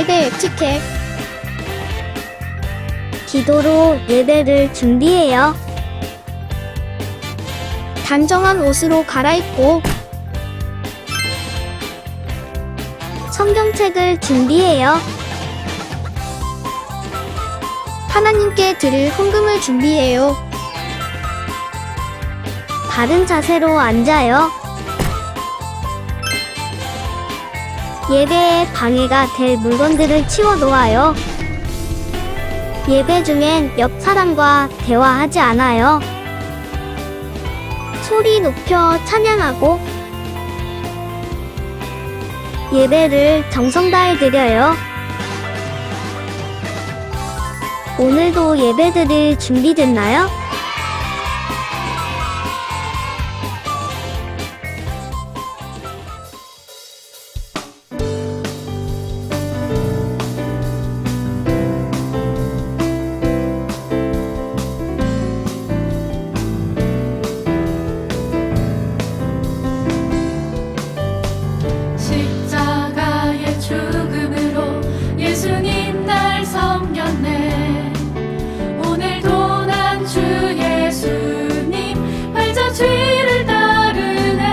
초대 에티켓. 기도로 예배를 준비해요. 단정한 옷으로 갈아입고 성경책을 준비해요. 하나님께 드릴 헌금을 준비해요. 바른 자세로 앉아요. 예배에 방해가 될 물건들을 치워놓아요. 예배 중엔 옆 사람과 대화하지 않아요. 소리 높여 찬양하고 예배를 정성 다해 드려요. 오늘도 예배 드릴 준비됐나요? 십자가의 죽음으로 예수님 날 섬겼네. 오늘도 난 주 예수님 발자취를 따르네.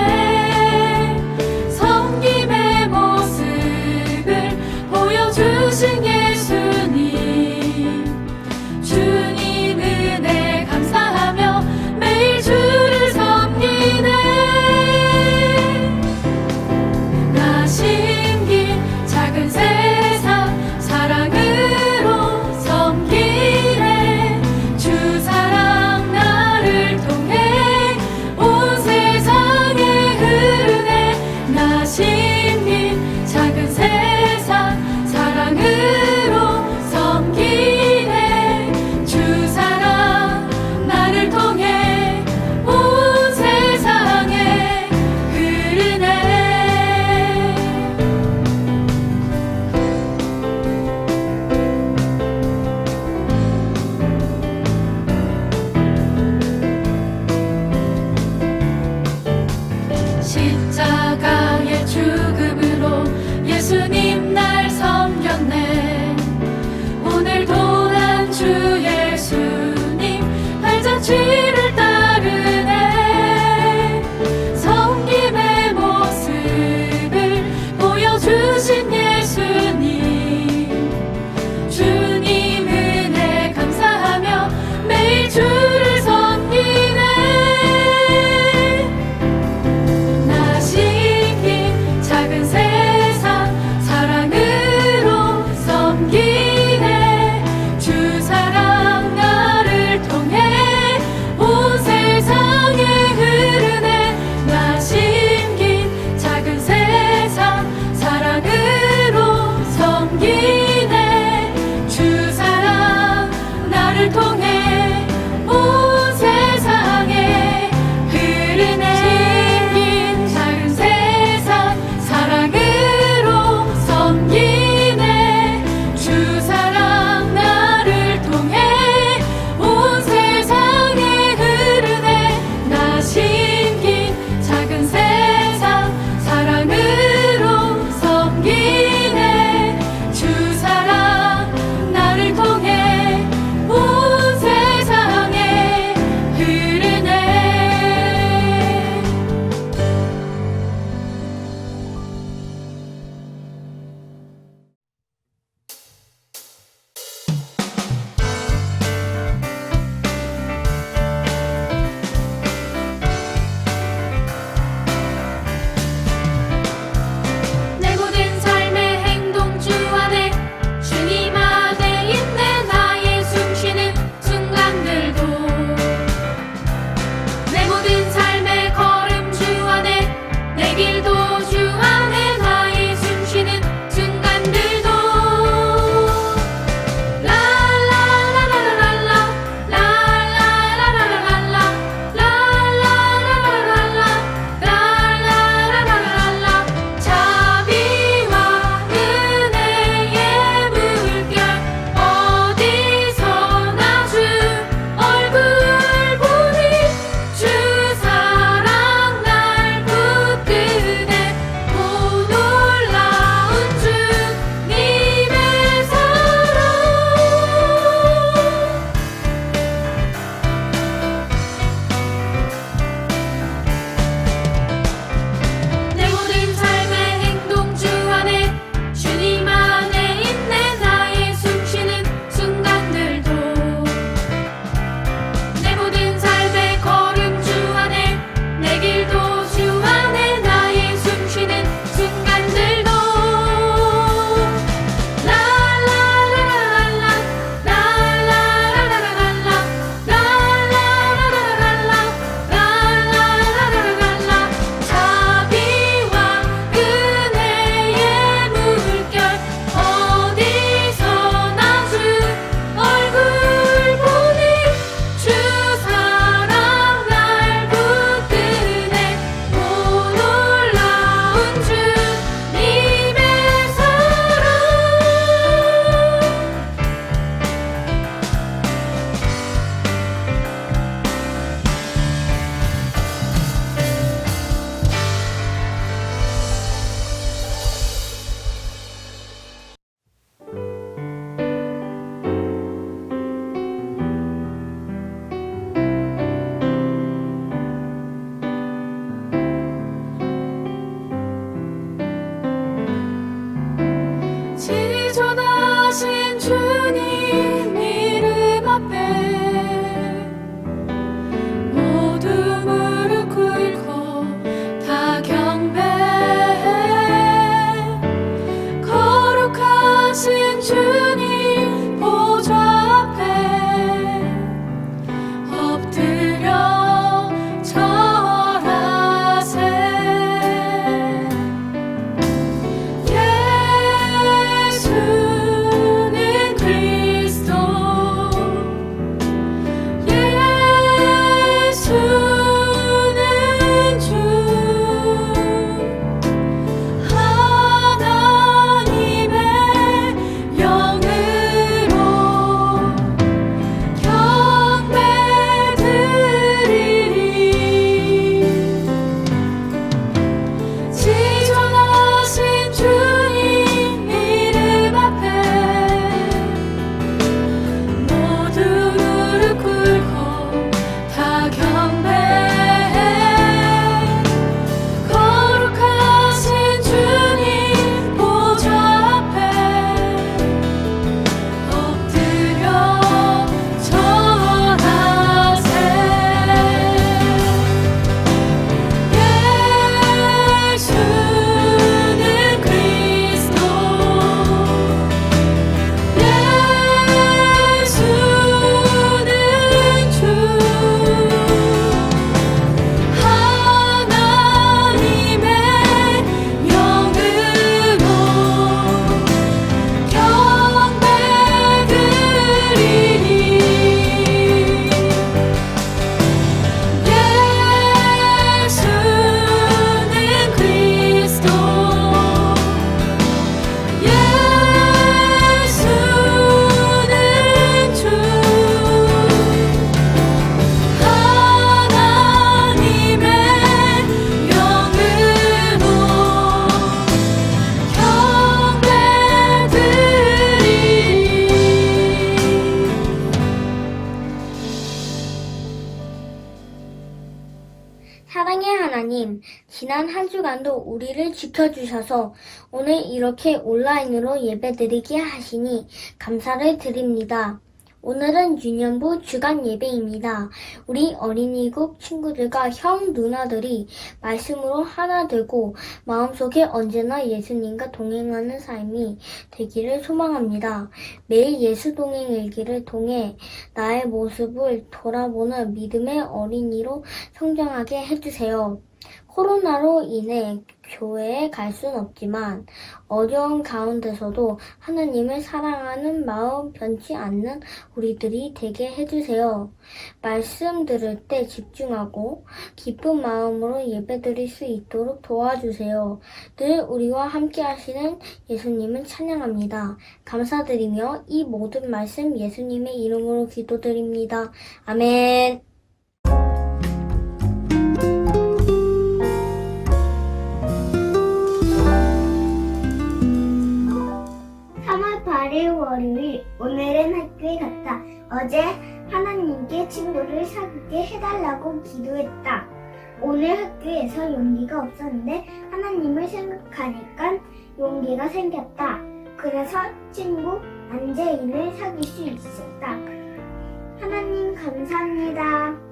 섬김의 모습을 보여주신 예수님, 주님 은혜 감사하며 매일 주를 섬기네. 나 심긴 작은 세상 사랑으로 섬기네. 주 사랑 나를 통해 온 세상에 흐르네. 나 심긴 작은 세상 사랑으로 섬기네. 주 사랑 나를 통해 온 세상에 흐르네. 십자가의 죽음으로 예수님 날 섬겼네. 오늘도 난 주 예수님 발자취를 따르네. 섬김의 모습을 보여주신 예수님, 주님 은혜 감사하며 매일 주를 섬기네. 나 심긴 작은 세상 사랑으로 섬기네. 주 사랑 나를 통해 사랑의 하나님, 지난 한 주간도 우리를 지켜주셔서 오늘 이렇게 온라인으로 예배드리게 하시니 감사를 드립니다. 오늘은 유년부 주간 예배입니다. 우리 어린이국 친구들과 형, 누나들이 말씀으로 하나 되고 마음속에 언제나 예수님과 동행하는 삶이 되기를 소망합니다. 매일 예수 동행 일기를 통해 나의 모습을 돌아보는 믿음의 어린이로 성장하게 해주세요. 코로나로 인해 교회에 갈 순 없지만 어려운 가운데서도 하나님을 사랑하는 마음 변치 않는 우리들이 되게 해주세요. 말씀 들을 때 집중하고 기쁜 마음으로 예배드릴 수 있도록 도와주세요. 늘 우리와 함께 하시는 예수님을 찬양합니다. 감사드리며 이 모든 말씀 예수님의 이름으로 기도드립니다. 아멘. 8일 월요일, 오늘은 학교에 갔다. 어제 하나님께 친구를 사귀게 해달라고 기도했다. 오늘 학교에서 용기가 없었는데 하나님을 생각하니까 용기가 생겼다. 그래서 친구 안재인을 사귈 수 있었다. 하나님 감사합니다.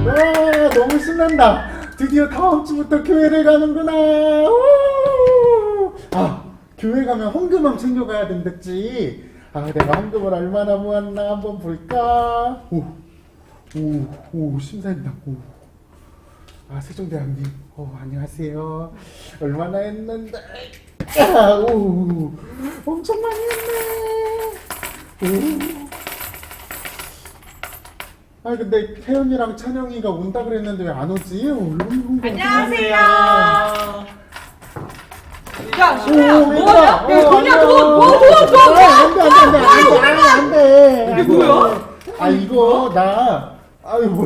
와, 너무 신난다. 드디어 다음 주부터 교회를 가는구나. 우! 아, 교회 가면 헌금함 챙겨가야 된댔지. 아, 내가 헌금을 얼마나 모았나 한번 볼까. 오, 심사인다. 아, 세종대왕님. 안녕하세요. 얼마나 했는데. 엄청 많이 했네. 아니 근데 태연이랑 찬영이가 온다 그랬는데 왜 안 오지? 안녕하세요. 야, 신우야, 뭐하냐? 야, 돈이야, 돈! 안돼. 이게 뭐야? 아, 이거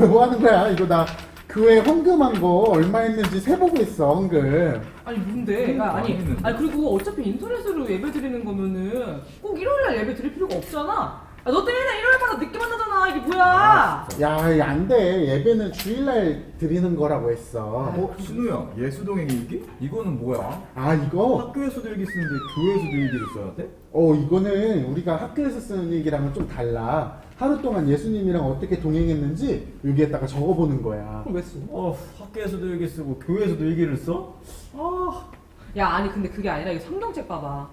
뭐 하는 거야? 이거 나 교회 헌금한 거 얼마 했는지 세보고 있어, 헌금. 아니, 뭔데? 야, 아니, 그리고 어차피 인터넷으로 예배 드리는 거면은 꼭 일요일날 예배 드릴 필요가 없잖아. 야, 너 때문에 일요일마다 늦게 만나잖아. 이게 뭐야? 야, 안 돼. 예배는 주일날 드리는 거라고 했어. 신우야, 예수동행 일기? 이거는 뭐야? 아, 이거? 학교에서도 일기 쓰는데 교회에서도 일기를 써야 돼? 이거는 우리가 학교에서 쓰는 일기랑은 좀 달라. 하루 동안 예수님이랑 어떻게 동행했는지 여기에다가 적어보는 거야. 그럼 왜 써? 학교에서도 일기 쓰고 교회에서도 일기를 써? 야, 아니, 근데 그게 아니라 이거 성경책 봐봐.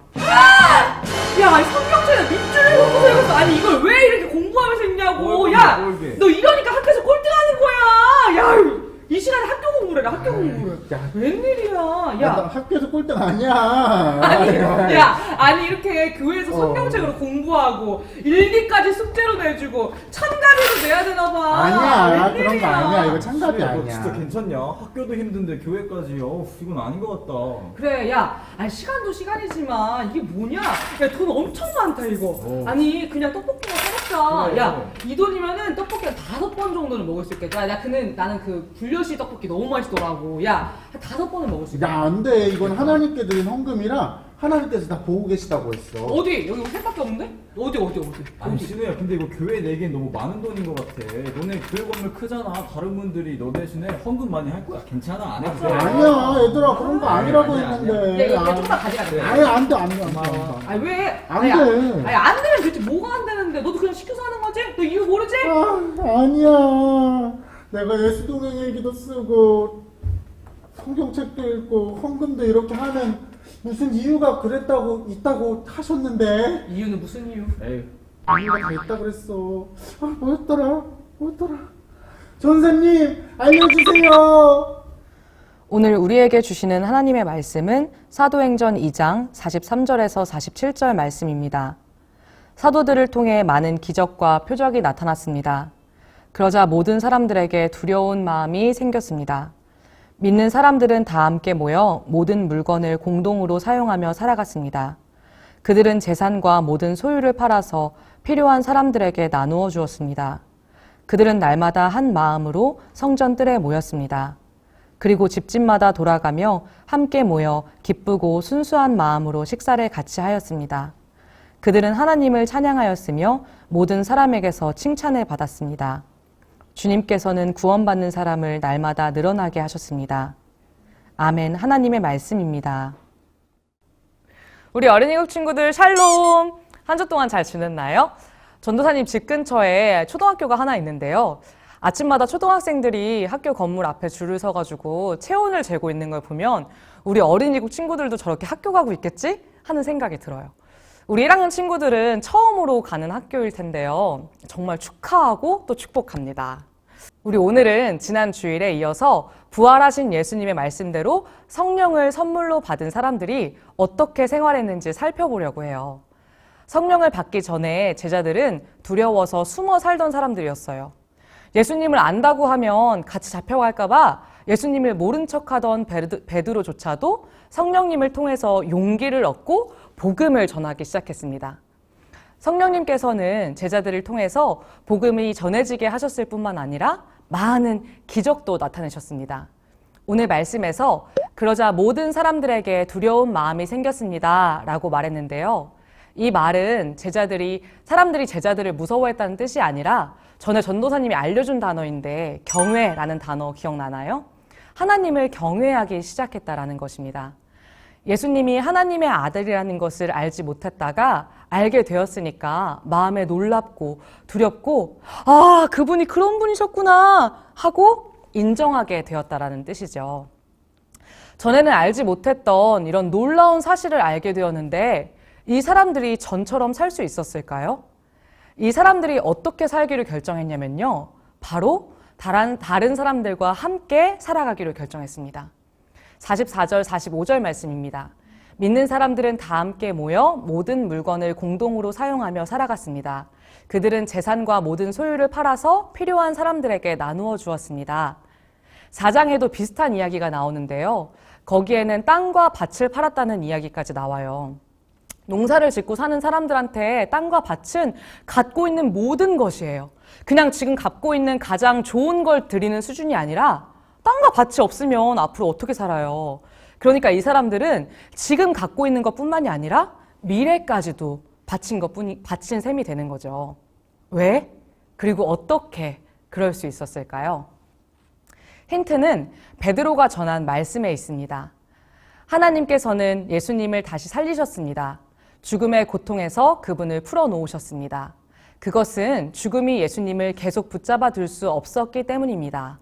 야, 아니, 성경책에 밑줄을 긋고서 읽었어. 아니, 이걸 왜 이렇게 공부하면서 읽냐고. 야, 너 이러니까 학교에서 꼴등하는 거야. 야, 이 시간에 학교 공부를 해, 학교 공부를. 야, 웬일이야. 나 야. 학교에서 꼴등 아니야. 아니, 이렇게 교회에서 성경책으로 공부하고, 일기까지 숙제로 내주고, 참가비도 내야 되나봐. 아니야, 그런 거 아니야. 이거 참가비 너 아니야. 진짜 괜찮냐? 학교도 힘든데 교회까지. 이건 아닌 것 같다. 그래, 야, 아니, 시간도 시간이지만, 이게 뭐냐? 야, 돈 엄청 많다, 이거. 아니, 그냥 떡볶이만 사먹자. 그래. 야, 이 돈이면은 떡볶이 한 5번 정도는 먹을 수 있겠다. 나는 그 불려시 떡볶이 너무 맛있더라고. 야, 한 5번은 먹을 수 있다. 야, 안 돼. 이건 하나님께 드린 헌금이라 하나님께서 다 보고 계시다고 했어. 어디? 여기 셋밖에 없는데? 어디? 아니 신우야, 근데 이거 교회 내기엔 너무 많은 돈인 것 같아. 너네 교회 건물 크잖아. 다른 분들이 너 대신에 헌금 많이 할 거야. 괜찮아, 안 해도 돼. 아니야, 얘들아. 그런 거 아니라고 아니야, 했는데. 야, 이거 조금만 가져가. 아니, 안 돼. 아니, 왜? 안 아니, 돼. 아니, 안 되면 도대체 뭐가 안 되는데? 너도 그냥 시켜서 하는 거지? 너 이유 모르지? 아니야. 내가 예수동행 일기도 쓰고 성경책도 읽고 헌금도 이렇게 하면 무슨 이유가 있다고 하셨는데. 이유는 무슨 이유? 에이, 이유가 다 있다 그랬어. 뭐였더라? 전사님, 알려주세요. 오늘 우리에게 주시는 하나님의 말씀은 사도행전 2장 43절에서 47절 말씀입니다. 사도들을 통해 많은 기적과 표적이 나타났습니다. 그러자 모든 사람들에게 두려운 마음이 생겼습니다. 믿는 사람들은 다 함께 모여 모든 물건을 공동으로 사용하며 살아갔습니다. 그들은 재산과 모든 소유를 팔아서 필요한 사람들에게 나누어 주었습니다. 그들은 날마다 한 마음으로 성전 뜰에 모였습니다. 그리고 집집마다 돌아가며 함께 모여 기쁘고 순수한 마음으로 식사를 같이 하였습니다. 그들은 하나님을 찬양하였으며 모든 사람에게서 칭찬을 받았습니다. 주님께서는 구원받는 사람을 날마다 늘어나게 하셨습니다. 아멘. 하나님의 말씀입니다. 우리 어린이국 친구들 샬롬! 한 주 동안 잘 지냈나요? 전도사님 집 근처에 초등학교가 하나 있는데요. 아침마다 초등학생들이 학교 건물 앞에 줄을 서가지고 체온을 재고 있는 걸 보면 우리 어린이국 친구들도 저렇게 학교 가고 있겠지? 하는 생각이 들어요. 우리 1학년 친구들은 처음으로 가는 학교일 텐데요. 정말 축하하고 또 축복합니다. 우리 오늘은 지난 주일에 이어서 부활하신 예수님의 말씀대로 성령을 선물로 받은 사람들이 어떻게 생활했는지 살펴보려고 해요. 성령을 받기 전에 제자들은 두려워서 숨어 살던 사람들이었어요. 예수님을 안다고 하면 같이 잡혀갈까봐 예수님을 모른 척하던 베드로조차도 성령님을 통해서 용기를 얻고 복음을 전하기 시작했습니다. 성령님께서는 제자들을 통해서 복음이 전해지게 하셨을 뿐만 아니라 많은 기적도 나타내셨습니다. 오늘 말씀에서 그러자 모든 사람들에게 두려운 마음이 생겼습니다 라고 말했는데요. 이 말은 사람들이 제자들을 무서워했다는 뜻이 아니라 전에 전도사님이 알려준 단어인데 경외라는 단어 기억나나요? 하나님을 경외하기 시작했다라는 것입니다. 예수님이 하나님의 아들이라는 것을 알지 못했다가 알게 되었으니까 마음에 놀랍고 두렵고 아, 그분이 그런 분이셨구나 하고 인정하게 되었다라는 뜻이죠. 전에는 알지 못했던 이런 놀라운 사실을 알게 되었는데 이 사람들이 전처럼 살 수 있었을까요? 이 사람들이 어떻게 살기를 결정했냐면요. 바로 다른 사람들과 함께 살아가기로 결정했습니다. 44절, 45절 말씀입니다. 믿는 사람들은 다 함께 모여 모든 물건을 공동으로 사용하며 살아갔습니다. 그들은 재산과 모든 소유를 팔아서 필요한 사람들에게 나누어 주었습니다. 4장에도 비슷한 이야기가 나오는데요. 거기에는 땅과 밭을 팔았다는 이야기까지 나와요. 농사를 짓고 사는 사람들한테 땅과 밭은 갖고 있는 모든 것이에요. 그냥 지금 갖고 있는 가장 좋은 걸 드리는 수준이 아니라 땅과 밭이 없으면 앞으로 어떻게 살아요? 그러니까 이 사람들은 지금 갖고 있는 것뿐만이 아니라 미래까지도 바친 셈이 되는 거죠. 왜? 그리고 어떻게 그럴 수 있었을까요? 힌트는 베드로가 전한 말씀에 있습니다. 하나님께서는 예수님을 다시 살리셨습니다. 죽음의 고통에서 그분을 풀어놓으셨습니다. 그것은 죽음이 예수님을 계속 붙잡아 둘 수 없었기 때문입니다.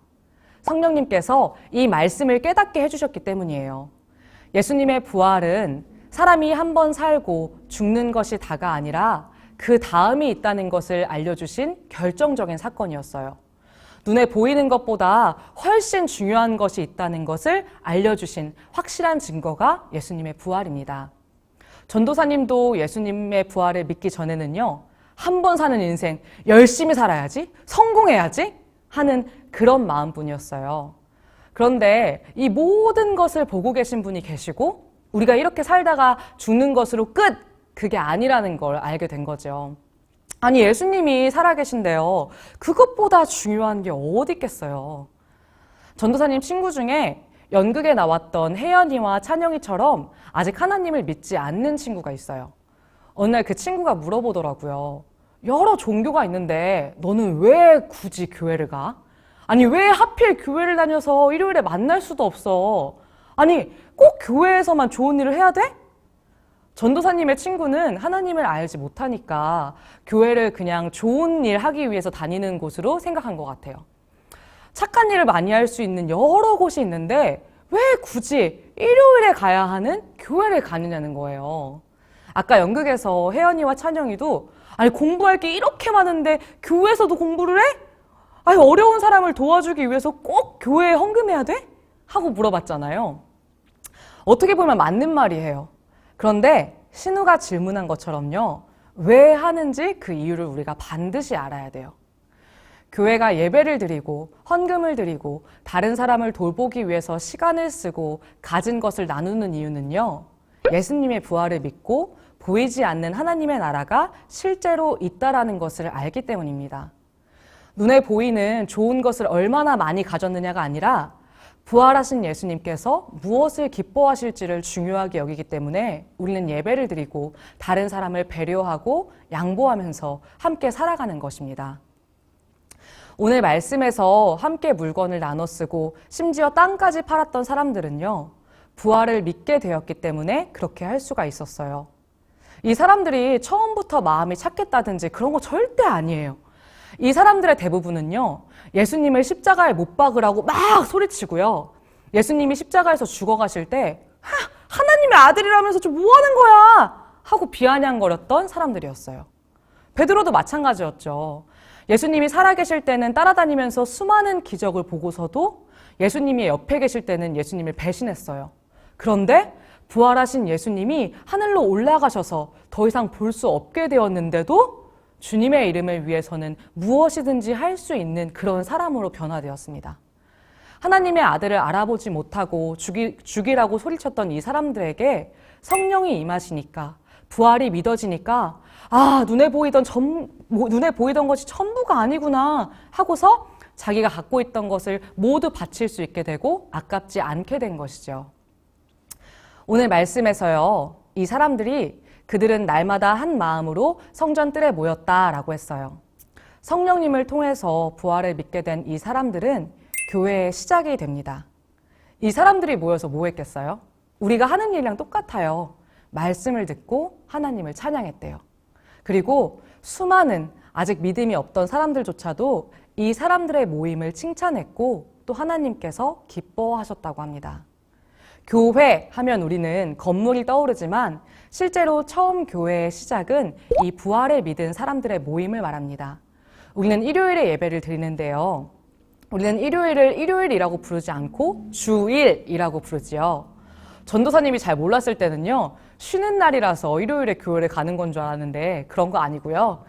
성령님께서 이 말씀을 깨닫게 해주셨기 때문이에요. 예수님의 부활은 사람이 한 번 살고 죽는 것이 다가 아니라 그 다음이 있다는 것을 알려주신 결정적인 사건이었어요. 눈에 보이는 것보다 훨씬 중요한 것이 있다는 것을 알려주신 확실한 증거가 예수님의 부활입니다. 전도사님도 예수님의 부활을 믿기 전에는요, 한 번 사는 인생 열심히 살아야지, 성공해야지 하는 그런 마음뿐이었어요. 그런데 이 모든 것을 보고 계신 분이 계시고 우리가 이렇게 살다가 죽는 것으로 끝! 그게 아니라는 걸 알게 된 거죠. 아니, 예수님이 살아계신데요. 그것보다 중요한 게 어디 있겠어요. 전도사님 친구 중에 연극에 나왔던 혜연이와 찬영이처럼 아직 하나님을 믿지 않는 친구가 있어요. 어느 날 그 친구가 물어보더라고요. 여러 종교가 있는데 너는 왜 굳이 교회를 가? 아니, 왜 하필 교회를 다녀서 일요일에 만날 수도 없어? 아니, 꼭 교회에서만 좋은 일을 해야 돼? 전도사님의 친구는 하나님을 알지 못하니까 교회를 그냥 좋은 일 하기 위해서 다니는 곳으로 생각한 것 같아요. 착한 일을 많이 할 수 있는 여러 곳이 있는데 왜 굳이 일요일에 가야 하는 교회를 가느냐는 거예요. 아까 연극에서 혜연이와 찬영이도 아니, 공부할 게 이렇게 많은데 교회에서도 공부를 해? 아니, 어려운 사람을 도와주기 위해서 꼭 교회에 헌금해야 돼? 하고 물어봤잖아요. 어떻게 보면 맞는 말이에요. 그런데 신우가 질문한 것처럼요. 왜 하는지 그 이유를 우리가 반드시 알아야 돼요. 교회가 예배를 드리고 헌금을 드리고 다른 사람을 돌보기 위해서 시간을 쓰고 가진 것을 나누는 이유는요. 예수님의 부활을 믿고 보이지 않는 하나님의 나라가 실제로 있다라는 것을 알기 때문입니다. 눈에 보이는 좋은 것을 얼마나 많이 가졌느냐가 아니라 부활하신 예수님께서 무엇을 기뻐하실지를 중요하게 여기기 때문에 우리는 예배를 드리고 다른 사람을 배려하고 양보하면서 함께 살아가는 것입니다. 오늘 말씀에서 함께 물건을 나눠 쓰고 심지어 땅까지 팔았던 사람들은요, 부활을 믿게 되었기 때문에 그렇게 할 수가 있었어요. 이 사람들이 처음부터 마음이 착했다든지 그런 거 절대 아니에요. 이 사람들의 대부분은요, 예수님을 십자가에 못 박으라고 막 소리치고요, 예수님이 십자가에서 죽어가실 때 하나님의 아들이라면서 좀 뭐 하는 거야 하고 비아냥거렸던 사람들이었어요. 베드로도 마찬가지였죠. 예수님이 살아계실 때는 따라다니면서 수많은 기적을 보고서도 예수님이 옆에 계실 때는 예수님을 배신했어요. 그런데 부활하신 예수님이 하늘로 올라가셔서 더 이상 볼 수 없게 되었는데도 주님의 이름을 위해서는 무엇이든지 할 수 있는 그런 사람으로 변화되었습니다. 하나님의 아들을 알아보지 못하고 죽이라고 소리쳤던 이 사람들에게 성령이 임하시니까, 부활이 믿어지니까 눈에 보이던 것이 전부가 아니구나 하고서 자기가 갖고 있던 것을 모두 바칠 수 있게 되고 아깝지 않게 된 것이죠. 오늘 말씀에서요, 이 사람들이 그들은 날마다 한 마음으로 성전 뜰에 모였다라고 했어요. 성령님을 통해서 부활을 믿게 된 이 사람들은 교회의 시작이 됩니다. 이 사람들이 모여서 뭐 했겠어요? 우리가 하는 일이랑 똑같아요. 말씀을 듣고 하나님을 찬양했대요. 그리고 수많은 아직 믿음이 없던 사람들조차도 이 사람들의 모임을 칭찬했고 또 하나님께서 기뻐하셨다고 합니다. 교회 하면 우리는 건물이 떠오르지만 실제로 처음 교회의 시작은 이 부활을 믿은 사람들의 모임을 말합니다. 우리는 일요일에 예배를 드리는데요, 우리는 일요일을 일요일이라고 부르지 않고 주일이라고 부르지요. 전도사님이 잘 몰랐을 때는요, 쉬는 날이라서 일요일에 교회를 가는 건 줄 알았는데 그런 거 아니고요.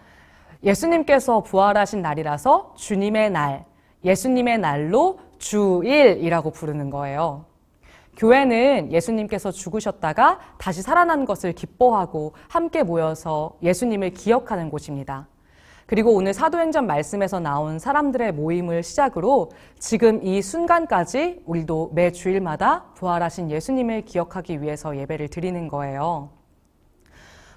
예수님께서 부활하신 날이라서 주님의 날, 예수님의 날로 주일이라고 부르는 거예요. 교회는 예수님께서 죽으셨다가 다시 살아난 것을 기뻐하고 함께 모여서 예수님을 기억하는 곳입니다. 그리고 오늘 사도행전 말씀에서 나온 사람들의 모임을 시작으로 지금 이 순간까지 우리도 매 주일마다 부활하신 예수님을 기억하기 위해서 예배를 드리는 거예요.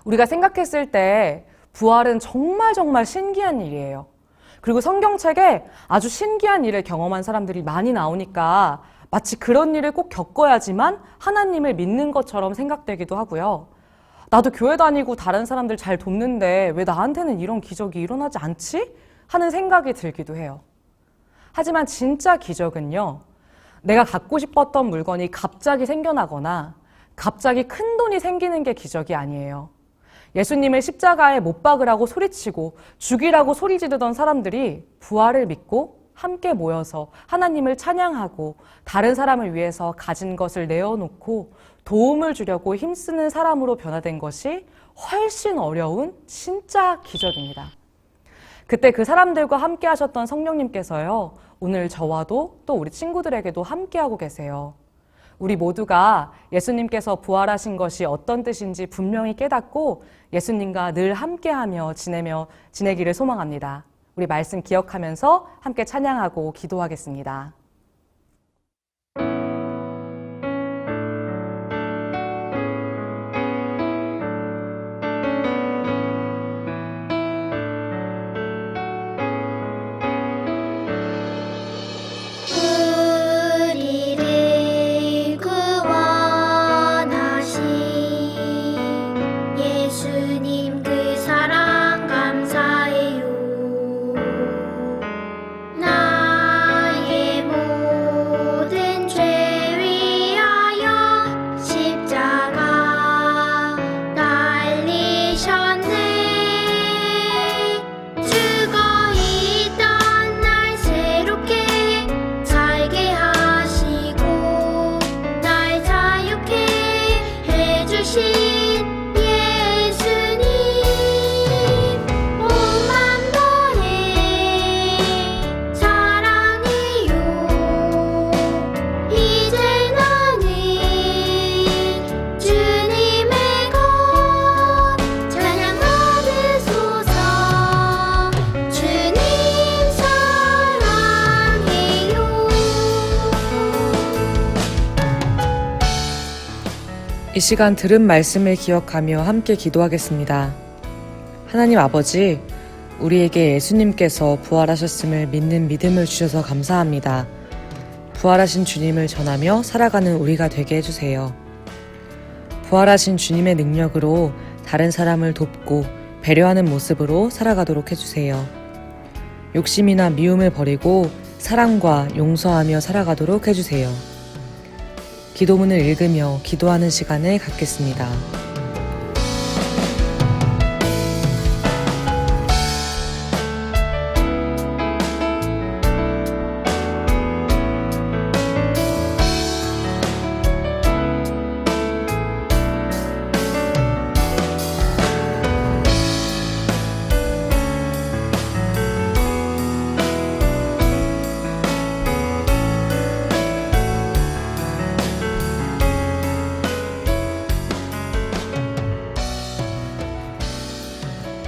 우리가 생각했을 때 부활은 정말 신기한 일이에요. 그리고 성경책에 아주 신기한 일을 경험한 사람들이 많이 나오니까 마치 그런 일을 꼭 겪어야지만 하나님을 믿는 것처럼 생각되기도 하고요. 나도 교회 다니고 다른 사람들 잘 돕는데 왜 나한테는 이런 기적이 일어나지 않지? 하는 생각이 들기도 해요. 하지만 진짜 기적은요, 내가 갖고 싶었던 물건이 갑자기 생겨나거나 갑자기 큰 돈이 생기는 게 기적이 아니에요. 예수님을 십자가에 못 박으라고 소리치고 죽이라고 소리 지르던 사람들이 부활을 믿고 함께 모여서 하나님을 찬양하고 다른 사람을 위해서 가진 것을 내어놓고 도움을 주려고 힘쓰는 사람으로 변화된 것이 훨씬 어려운 진짜 기적입니다. 그때 그 사람들과 함께 하셨던 성령님께서요, 오늘 저와도 또 우리 친구들에게도 함께하고 계세요. 우리 모두가 예수님께서 부활하신 것이 어떤 뜻인지 분명히 깨닫고 예수님과 늘 함께하며 지내기를 소망합니다. 우리 말씀 기억하면서 함께 찬양하고 기도하겠습니다. 우리를 구원하신 예수님 그 사랑 감사해요. 나의 이 시간 들은 말씀을 기억하며 함께 기도하겠습니다. 하나님 아버지, 우리에게 예수님께서 부활하셨음을 믿는 믿음을 주셔서 감사합니다. 부활하신 주님을 전하며 살아가는 우리가 되게 해주세요. 부활하신 주님의 능력으로 다른 사람을 돕고 배려하는 모습으로 살아가도록 해주세요. 욕심이나 미움을 버리고 사랑과 용서하며 살아가도록 해주세요. 기도문을 읽으며 기도하는 시간을 갖겠습니다.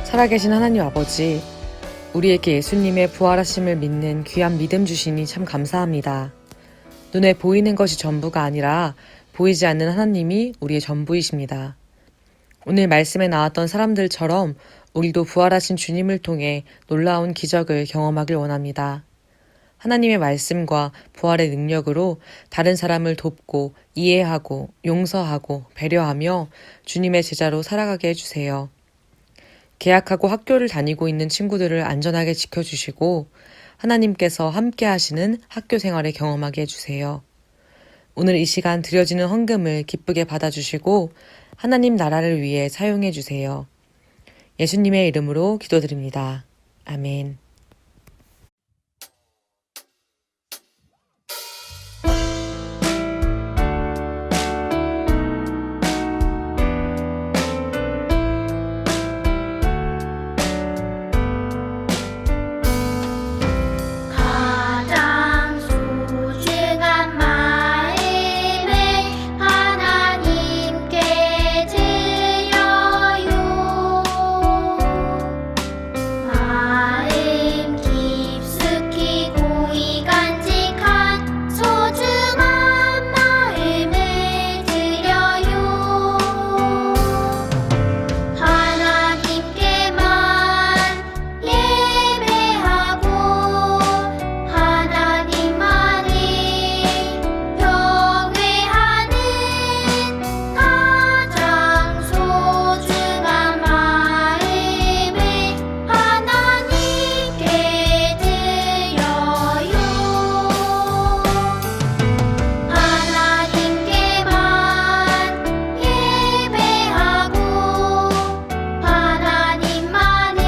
살아계신 하나님 아버지, 우리에게 예수님의 부활하심을 믿는 귀한 믿음 주시니 참 감사합니다. 눈에 보이는 것이 전부가 아니라 보이지 않는 하나님이 우리의 전부이십니다. 오늘 말씀에 나왔던 사람들처럼 우리도 부활하신 주님을 통해 놀라운 기적을 경험하길 원합니다. 하나님의 말씀과 부활의 능력으로 다른 사람을 돕고 이해하고 용서하고 배려하며 주님의 제자로 살아가게 해주세요. 개학하고 학교를 다니고 있는 친구들을 안전하게 지켜주시고 하나님께서 함께 하시는 학교 생활을 경험하게 해주세요. 오늘 이 시간 드려지는 헌금을 기쁘게 받아주시고 하나님 나라를 위해 사용해 주세요. 예수님의 이름으로 기도드립니다. 아멘. 가장 소중한 마음을 하나님께 드려요. 마음 깊숙이 고이 간직한 소중한 마음을 드려요. 하나님께만 예배하고 하나님만을 경외하는 가장 소중한 마음을 하나님께 드려요. 하나님께만 예배하고 하나님만을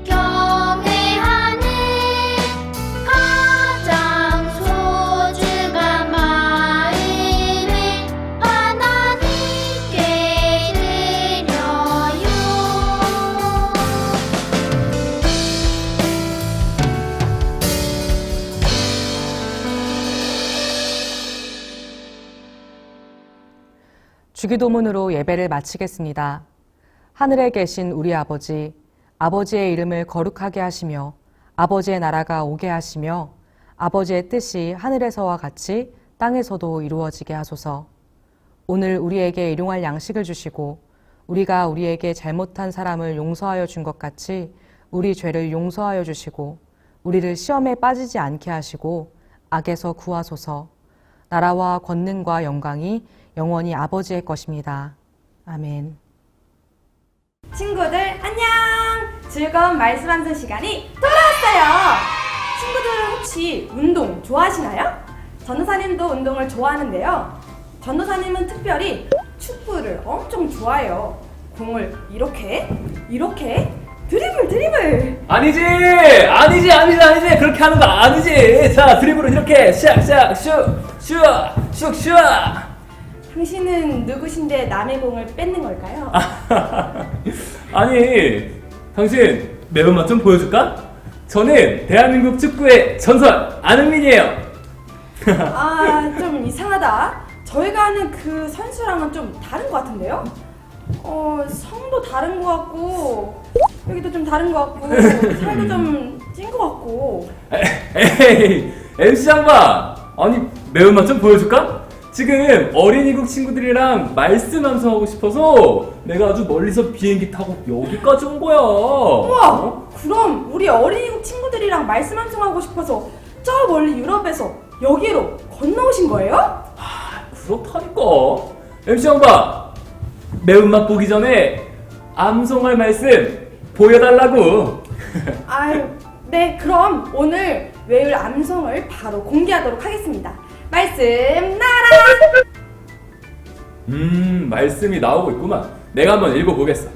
경외하는 가장 소중한 마음을 하나님께 드려요. 주기도문으로 예배를 마치겠습니다. 하늘에 계신 우리 아버지, 아버지의 이름을 거룩하게 하시며 아버지의 나라가 오게 하시며 아버지의 뜻이 하늘에서와 같이 땅에서도 이루어지게 하소서. 오늘 우리에게 일용할 양식을 주시고 우리가 우리에게 잘못한 사람을 용서하여 준 것 같이 우리 죄를 용서하여 주시고 우리를 시험에 빠지지 않게 하시고 악에서 구하소서. 나라와 권능과 영광이 영원히 아버지의 것입니다. 아멘. 친구들 안녕! 즐거운 말씀 암송 시간이 돌아왔어요! 친구들은 혹시 운동 좋아하시나요? 전도사님도 운동을 좋아하는데요. 전도사님은 특별히 축구를 엄청 좋아해요. 공을 이렇게 드리블 아니지 그렇게 하는 거 아니지. 자, 드리블은 이렇게 샥 슉. 당신은 누구신데 남의 공을 뺏는 걸까요? 아니, 당신 매운맛 좀 보여줄까? 저는 대한민국 축구의 전설 안흥민이에요. 아, 좀 이상하다. 저희가 아는 그 선수랑은 좀 다른 것 같은데요? 성도 다른 것 같고 여기도 좀 다른 것 같고 살도 좀 찐 것 같고. 에이, MC 장관, 아니 매운맛 좀 보여줄까? 지금 어린이국 친구들이랑 말씀 암송하고 싶어서 내가 아주 멀리서 비행기 타고 여기까지 온 거야. 우와! 그럼 우리 어린이국 친구들이랑 말씀 함송하고 싶어서 저 멀리 유럽에서 여기로 건너오신 거예요? 그렇다니까. MC 양반, 매운맛 보기 전에 암송할 말씀 보여달라고. 아유, 네, 그럼 오늘 외울 암송을 바로 공개하도록 하겠습니다. 말씀 나라! 말씀이 나오고 있구만. 내가 한번 읽어보겠어.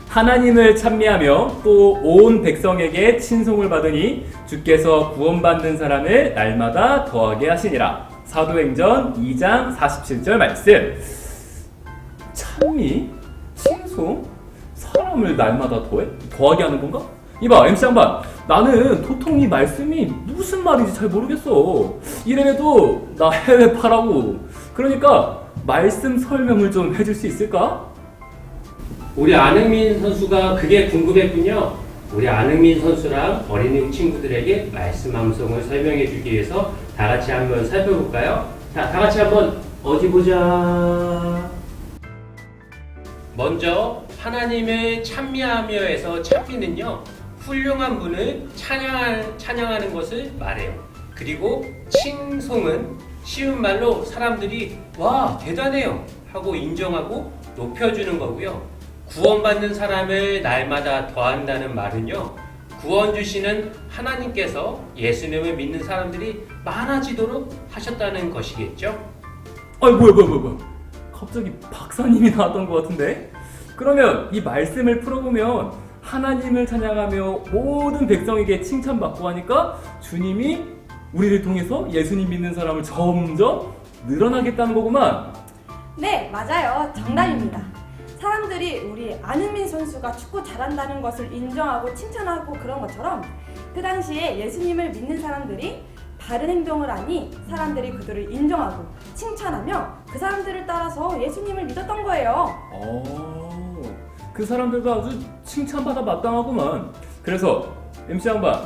하나님을 찬미하며 또 온 백성에게 친송을 받으니 주께서 구원받는 사람을 날마다 더하게 하시니라. 사도행전 2장 47절 말씀. 찬미? 칭송? 사람을 날마다 더하게 하는 건가? 이봐, MC 양반, 나는 도통 이 말씀이 무슨 말인지 잘 모르겠어. 이래도 나 해외파라고. 그러니까 말씀 설명을 좀 해줄 수 있을까? 우리 안흥민 선수가 그게 궁금했군요. 우리 안흥민 선수랑 어린이국 친구들에게 말씀 암송을 설명해 주기 위해서 다 같이 한번 살펴볼까요? 자, 다 같이 한번 어디 보자. 먼저 하나님을 찬미하며에서 찬미는요, 훌륭한 분을 찬양하는 것을 말해요. 그리고 칭송은 쉬운 말로 사람들이 와 대단해요 하고 인정하고 높여주는 거고요. 구원받는 사람을 날마다 더한다는 말은요, 구원 주시는 하나님께서 예수님을 믿는 사람들이 많아지도록 하셨다는 것이겠죠. 아이 뭐야 갑자기 박사님이 나왔던 것 같은데? 그러면 이 말씀을 풀어보면 하나님을 찬양하며 모든 백성에게 칭찬받고 하니까 주님이 우리를 통해서 예수님 믿는 사람을 점점 늘어나겠다는 거구만. 네, 맞아요. 정답입니다. 사람들이 우리 안흥민 선수가 축구 잘한다는 것을 인정하고 칭찬하고 그런 것처럼 그 당시에 예수님을 믿는 사람들이 바른 행동을 하니 사람들이 그들을 인정하고 칭찬하며 그 사람들을 따라서 예수님을 믿었던 거예요. 그 사람들도 아주 칭찬받아 마땅하구만. 그래서 MC 양반,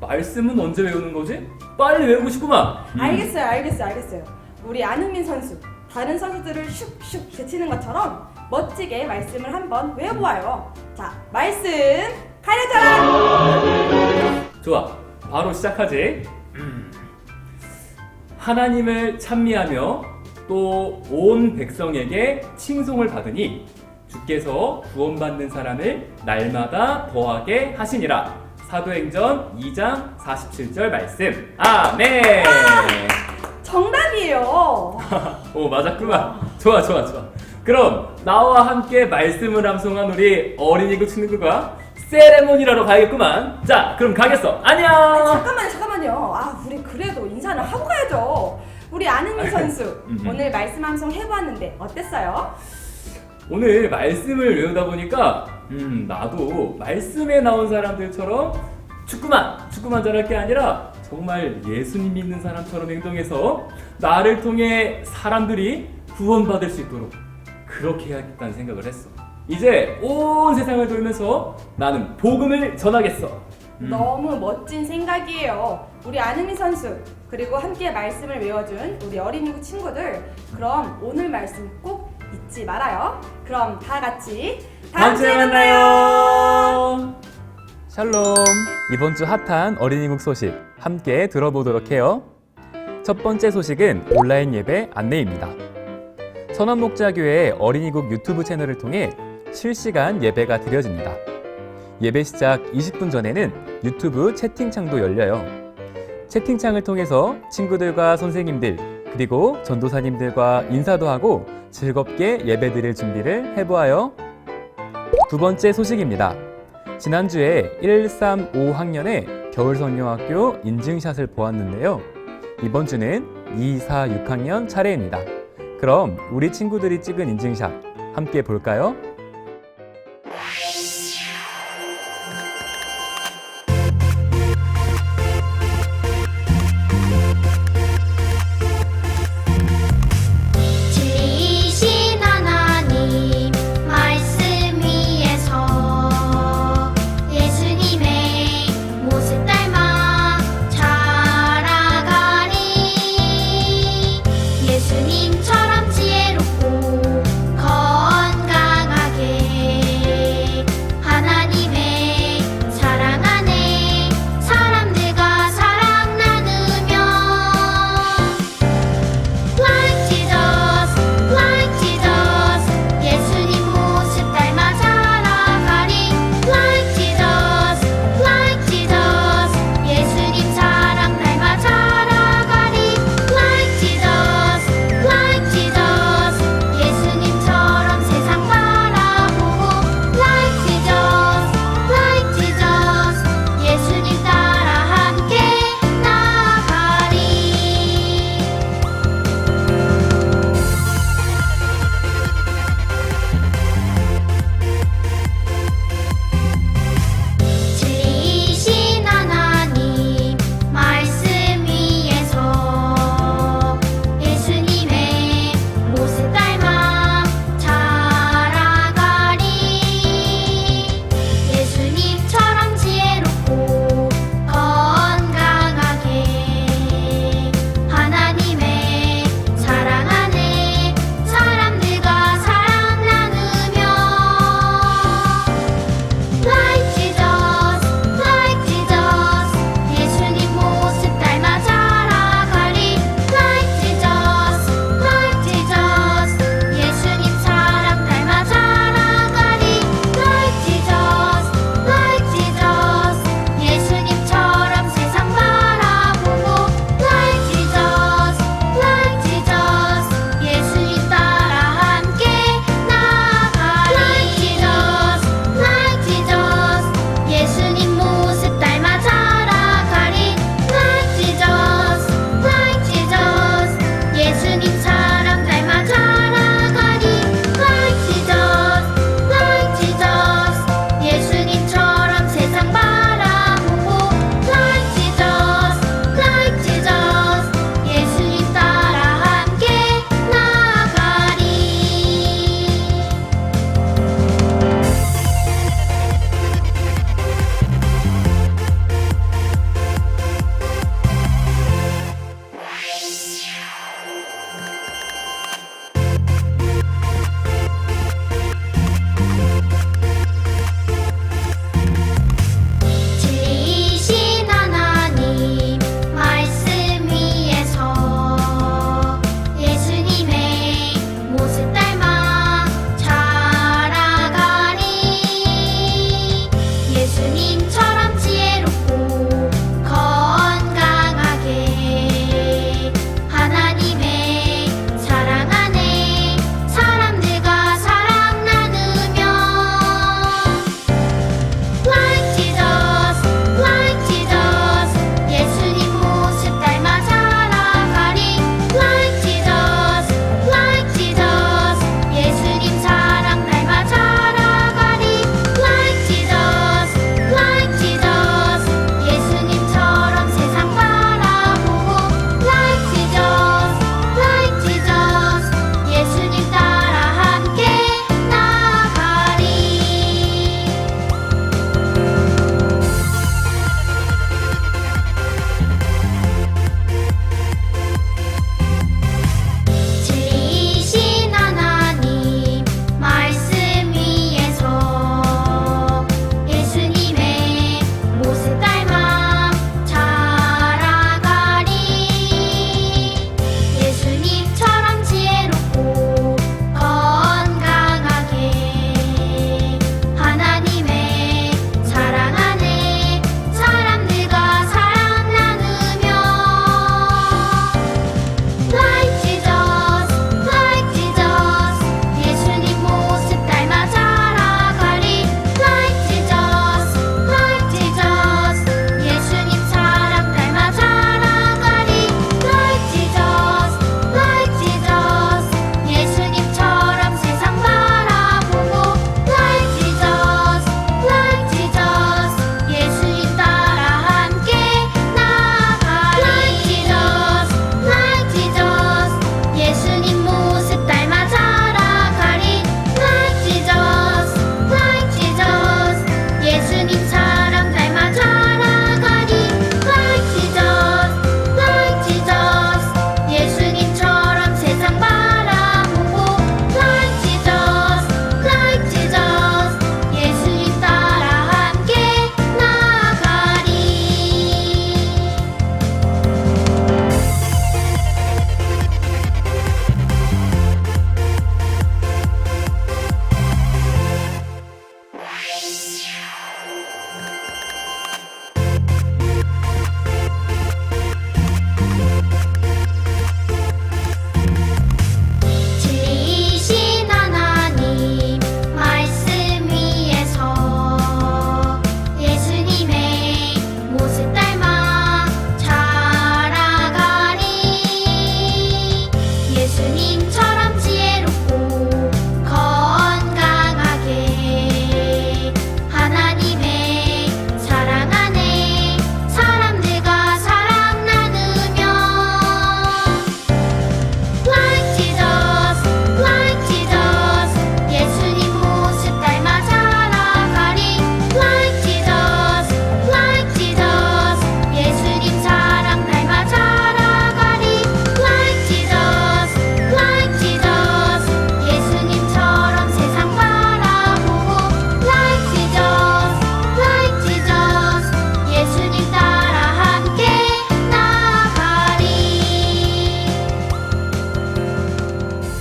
말씀은 언제 외우는 거지? 빨리 외우고 싶구만. 알겠어요. 우리 안흥민 선수, 다른 선수들을 슉슉 제치는 것처럼 멋지게 말씀을 한번 외워보아요. 자, 말씀 가려져라! 좋아, 바로 시작하지. 하나님을 찬미하며 또 온 백성에게 칭송을 받으니 주께서 구원받는 사람을 날마다 더하게 하시니라. 사도행전 2장 47절 말씀. 아멘. 정답이에요. 오, 맞았구만. 좋아. 그럼 나와 함께 말씀을 암송한 우리 어린이국 친구들과 세레모니라로 가야겠구만. 자, 그럼 가겠어. 안녕. 잠깐만요. 우리 그래도 인사는 하고 가야죠. 우리 안흥민 선수, 오늘 말씀 암송 해보았는데 어땠어요? 오늘 말씀을 외우다 보니까 나도 말씀에 나온 사람들처럼 축구만 잘할 게 아니라 정말 예수님 믿는 사람처럼 행동해서 나를 통해 사람들이 구원받을 수 있도록 그렇게 해야겠다는 생각을 했어. 이제 온 세상을 돌면서 나는 복음을 전하겠어. 너무 멋진 생각이에요. 우리 안흥민 선수, 그리고 함께 말씀을 외워준 우리 어린이국 친구들, 그럼 오늘 말씀 꼭 잊지 말아요. 그럼 다 같이 다음 주에 만나요. 샬롬. 이번 주 핫한 어린이국 소식 함께 들어보도록 해요. 첫 번째 소식은 온라인 예배 안내입니다. 선원목자교회 어린이국 유튜브 채널을 통해 실시간 예배가 드려집니다. 예배 시작 20분 전에는 유튜브 채팅창도 열려요. 채팅창을 통해서 친구들과 선생님들 그리고 전도사님들과 인사도 하고 즐겁게 예배드릴 준비를 해보아요. 두 번째 소식입니다. 지난주에 135학년의 겨울성경학교 인증샷을 보았는데요. 이번 주는 246학년 차례입니다. 그럼 우리 친구들이 찍은 인증샷 함께 볼까요? 진리이신 하나님 말씀 위에서 예수님의 모습 닮아 자라가리. 예수님처럼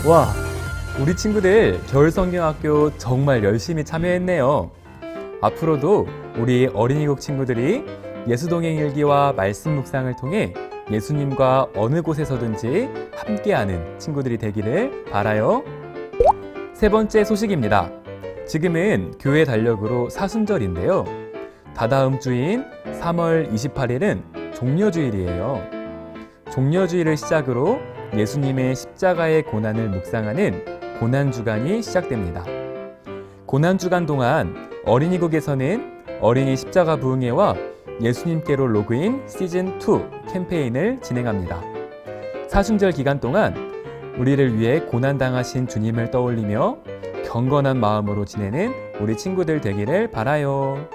와, 우리 친구들 겨울성경학교 정말 열심히 참여했네요. 앞으로도 우리 어린이국 친구들이 예수동행일기와 말씀 묵상을 통해 예수님과 어느 곳에서든지 함께하는 친구들이 되기를 바라요. 세 번째 소식입니다. 지금은 교회 달력으로 사순절인데요. 다다음 주인 3월 28일은 종려주일이에요. 종려주일을 시작으로 예수님의 십자가의 고난을 묵상하는 고난주간이 시작됩니다. 고난주간 동안 어린이국에서는 어린이 십자가 부흥회와 예수님께로 로그인 시즌2 캠페인을 진행합니다. 사순절 기간 동안 우리를 위해 고난당하신 주님을 떠올리며 경건한 마음으로 지내는 우리 친구들 되기를 바라요.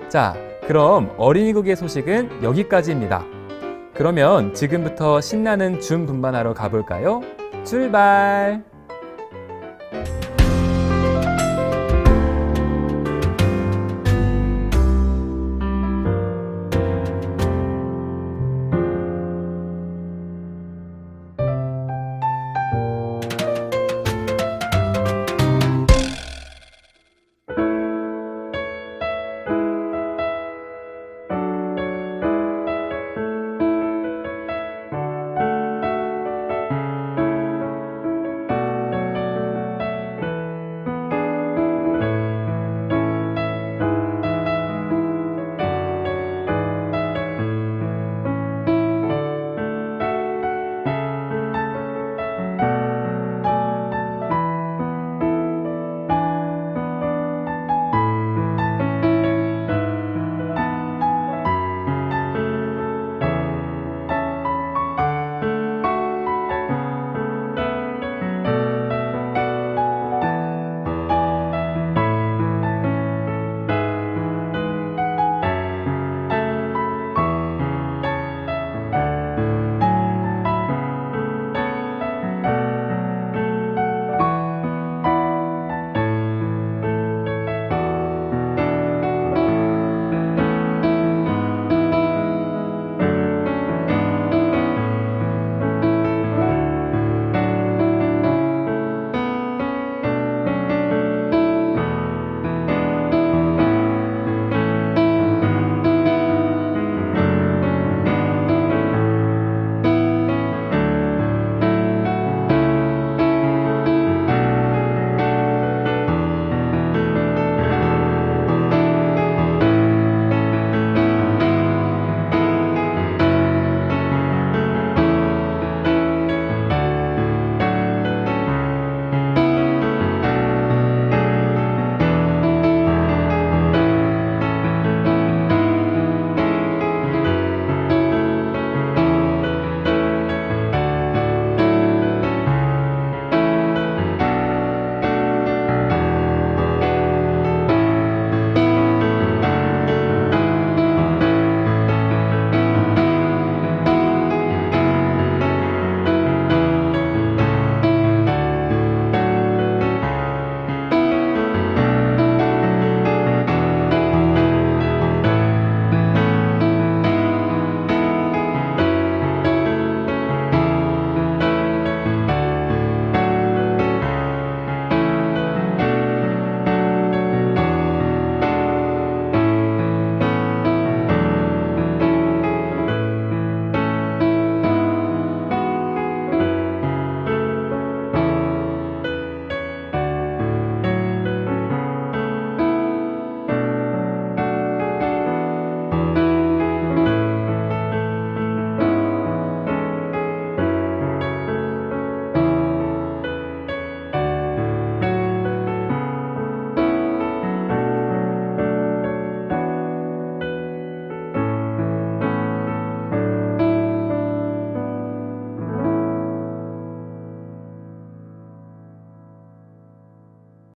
자, 그럼 어린이국의 소식은 여기까지입니다. 그러면 지금부터 신나는 줌 분반하러 가볼까요? 출발!